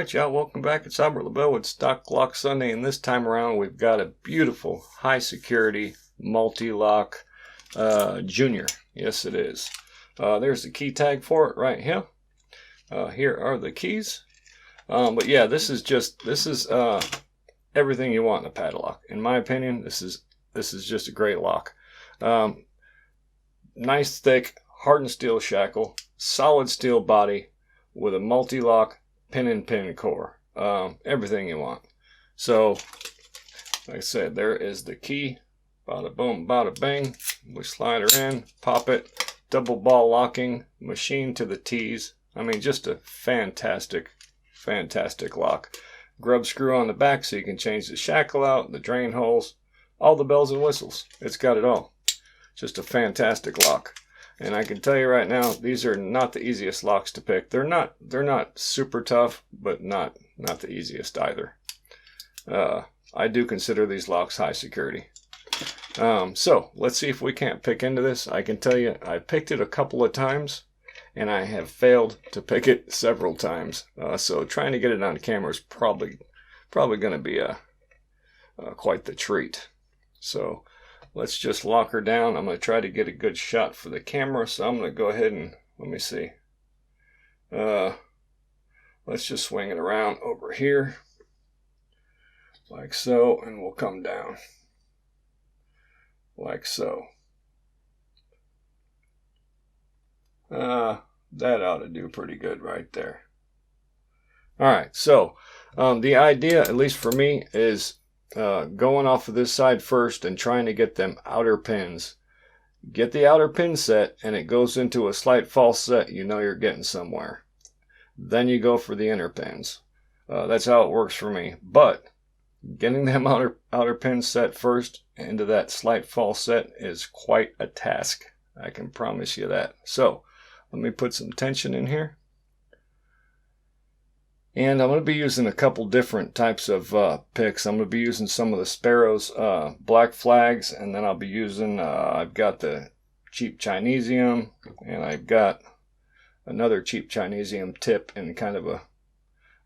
Alright y'all, welcome back. It's Albert LaBelle with Stock Lock Sunday, and this time around we've got a beautiful high security multi-lock junior. Yes it is. There's the key tag for it right here. Here are the keys. But yeah, this is everything you want in a padlock. In my opinion, this is just a great lock. Nice thick hardened steel shackle, solid steel body with a multi-lock pin core. Everything you want. So like I said, there is the key. Bada boom, bada bang. We slide her in, pop it, double ball locking, machine to the T's. I mean, just a fantastic lock. Grub screw on the back so you can change the shackle out, the drain holes, all the bells and whistles. It's got it all. Just a fantastic lock. And I can tell you right now, these are not the easiest locks to pick. They're not super tough, but not the easiest either. I do consider these locks high security. So let's see if we can't pick into this. I can tell you, I picked it a couple of times, and I have failed to pick it several times. So trying to get it on camera is probably going to be quite the treat. So let's just lock her down. I'm going to try to get a good shot for the camera, so I'm going to go ahead and, let me see. Let's just swing it around over here, like so, and we'll come down, like so. That ought to do pretty good right there. Alright, so the idea, at least for me, is going off of this side first and trying to get them outer pins. Get the outer pin set and it goes into a slight false set, you know you're getting somewhere. Then you go for the inner pins. That's how it works for me. But getting them outer pins set first into that slight false set is quite a task. I can promise you that. So let me put some tension in here. And I'm going to be using a couple different types of picks. I'm going to be using some of the Sparrow's black flags, and then I'll be using, I've got the cheap Chinesium, and I've got another cheap Chinesium tip in kind of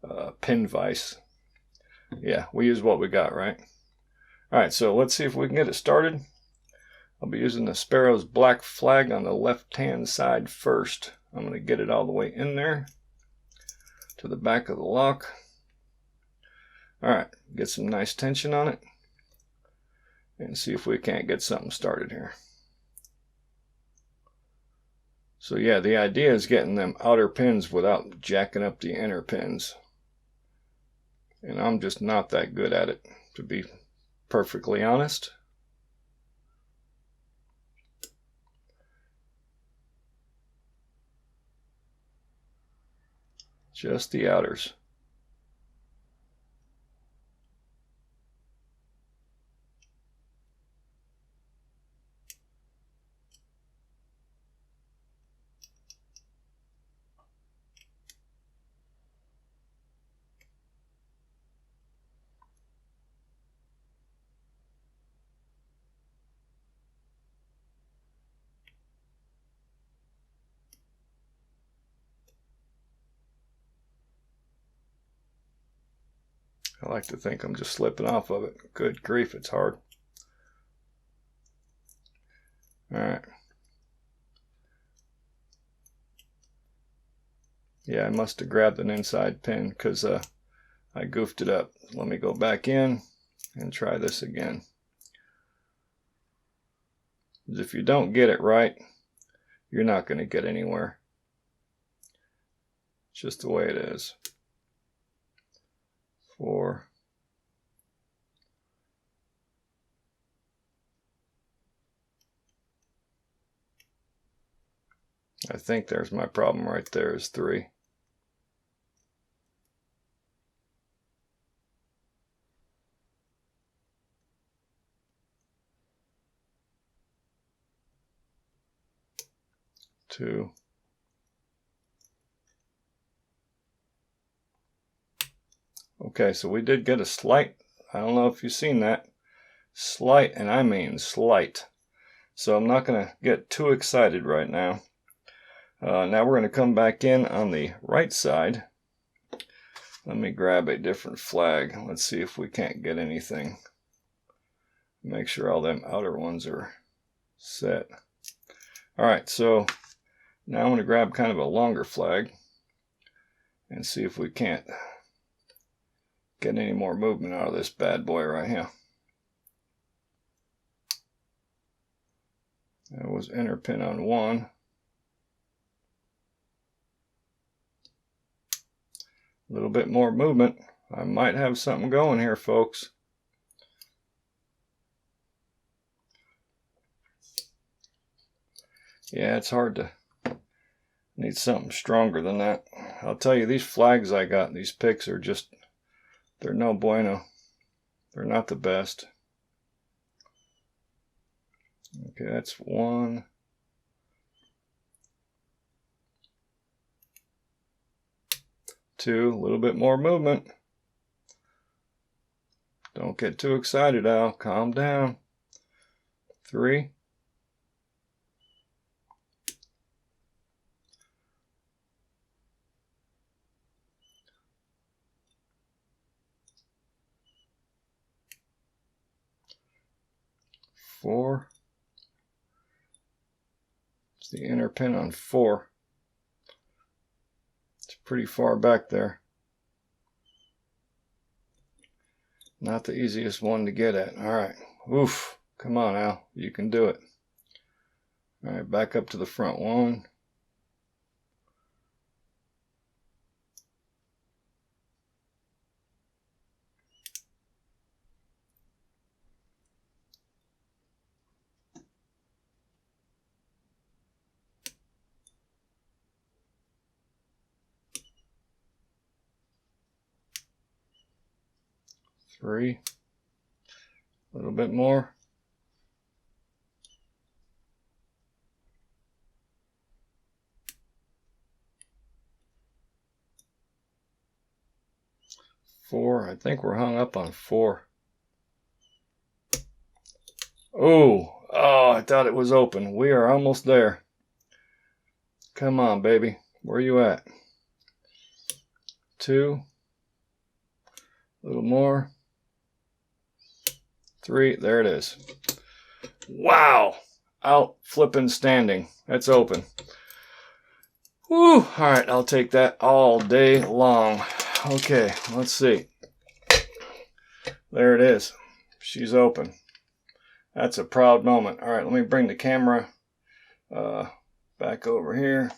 a pin vise. Yeah, we use what we got, right? Alright, so let's see if we can get it started. I'll be using the Sparrow's black flag on the left-hand side first. I'm going to get it all the way in there to the back of the lock. Alright, get some nice tension on it and see if we can't get something started here. So yeah, the idea is getting them outer pins without jacking up the inner pins. And I'm just not that good at it, to be perfectly honest. Just the outers. I like to think I'm just slipping off of it. Good grief, it's hard. Alright. Yeah, I must have grabbed an inside pin because I goofed it up. Let me go back in and try this again. If you don't get it right, you're not going to get anywhere. It's just the way it is. 4. I think there's my problem right there is 3. Two. Okay, so we did get a slight, I don't know if you've seen that, slight, and I mean slight. So I'm not going to get too excited right now. Now we're going to come back in on the right side Let me grab a different flag. Let's see if we can't get anything. Make sure all them outer ones are set. Alright, so now I'm going to grab kind of a longer flag and see if we can't get any more movement out of this bad boy right here. That was inner pin on 1. A little bit more movement. I might have something going here, folks. Yeah, it's hard to need something stronger than that. I'll tell you, these flags I got, these picks are just, they're no bueno. They're not the best. Okay, that's 1. 2, a little bit more movement. Don't get too excited, Al. Calm down. 3. 4. It's the inner pin on 4. It's pretty far back there. Not the easiest one to get at. Alright. Oof. Come on, Al. You can do it. Alright, back up to the front. 1. 3. A little bit more. 4. I think we're hung up on 4. Oh, I thought it was open. We are almost there. Come on, baby. Where you at? 2. A little more. 3. There it is. Wow. Out flipping standing. That's open. Woo. All right, I'll take that all day long. Okay, let's see. There it is. She's open. That's a proud moment. All right, let me bring the camera back over here.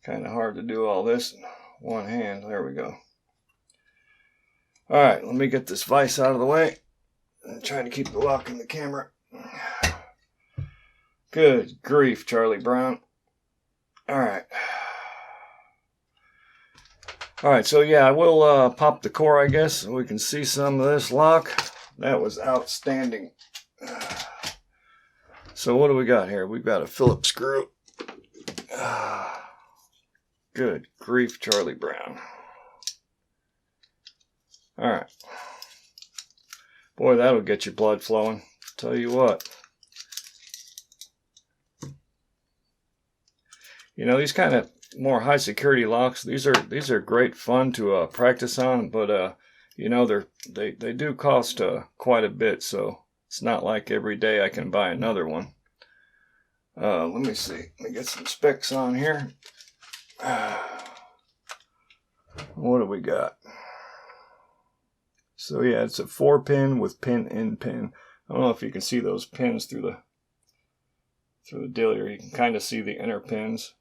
Kind of hard to do all this in one hand. There we go. All right, let me get this vise out of the way. I'm trying to keep the lock in the camera. Good grief, Charlie Brown. All right. All right, so yeah, I will pop the core, I guess, so we can see some of this lock. That was outstanding. So what do we got here? We've got a Phillips screw. Good grief, Charlie Brown. All right. Boy, that'll get your blood flowing. Tell you what. You know, these kind of more high security locks, these are great fun to practice on, but you know, they do cost quite a bit, so it's not like every day I can buy another one. Let me see. Let me get some specs on here. What do we got? So yeah, it's a 4-pin with pin in pin. I don't know if you can see those pins through the deal here. You can kind of see the inner pins.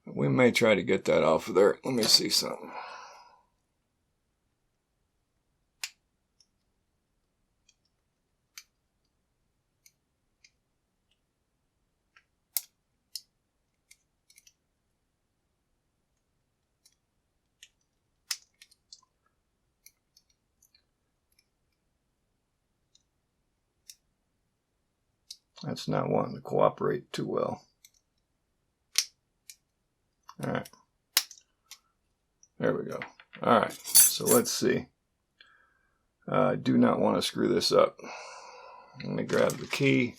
We may try to get that off of there. Let me see something. That's not wanting to cooperate too well. All right. There we go. All right. So let's see. I do not want to screw this up. Let me grab the key.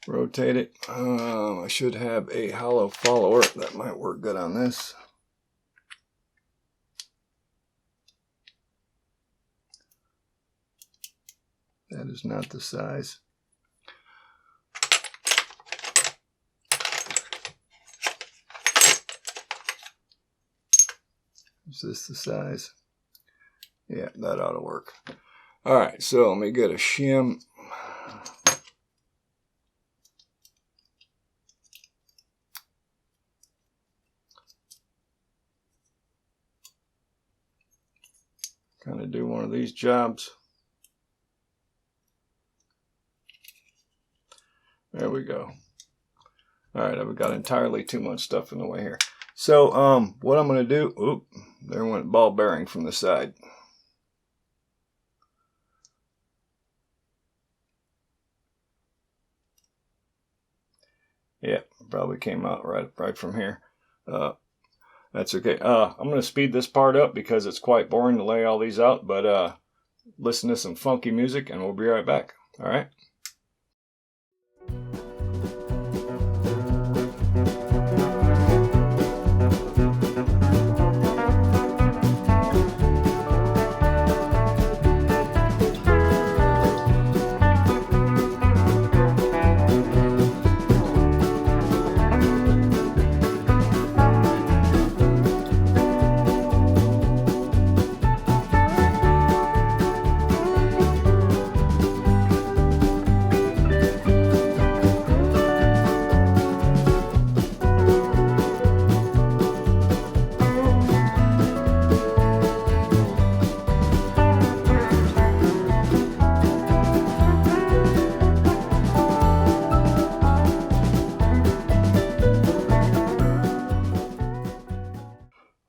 rotate it. I should have a hollow follower that might work good on this. That is not the size. Is this the size? Yeah, that ought to work. Alright, so let me get a shim. Kind of do one of these jobs. There we go. Alright, I've got entirely too much stuff in the way here. So, what I'm going to do, oop, there went ball bearing from the side. Yeah, probably came out right from here. That's okay. I'm going to speed this part up because it's quite boring to lay all these out, but listen to some funky music and we'll be right back. All right.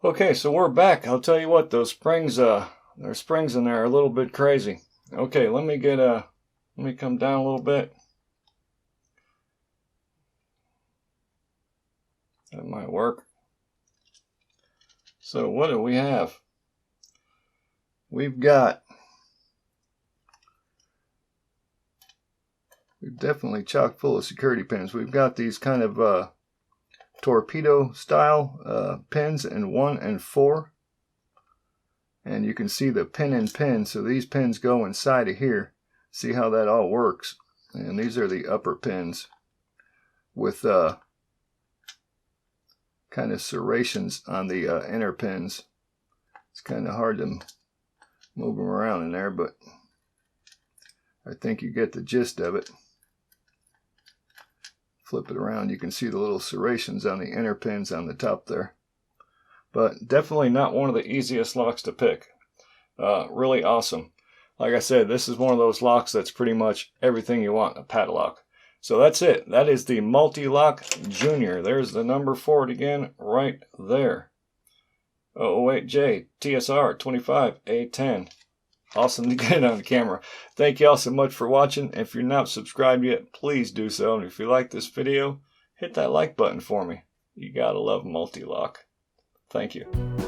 Okay, so we're back. I'll tell you what, those springs, there's springs in there are a little bit crazy. Okay, let me come down a little bit. That might work. So what do we have? We've definitely chock full of security pins. We've got these kind of torpedo style pins in 1 and 4, and you can see the pin in pin, so these pins go inside of here. See how that all works. And these are the upper pins with kind of serrations on the inner pins. It's kind of hard to move them around in there, but I think you get the gist of it. Flip it around, you can see the little serrations on the inner pins on the top there. But definitely not one of the easiest locks to pick. Really awesome. Like I said, this is one of those locks that's pretty much everything you want in a padlock. So that's it. That is the MUL-T-LOCK Junior. There's the number for it again right there. 008J TSR-25 A10. Awesome to get it on camera. Thank you all so much for watching. If you're not subscribed yet, please do so. And if you like this video, hit that like button for me. You gotta love MUL-T-LOCK. Thank you.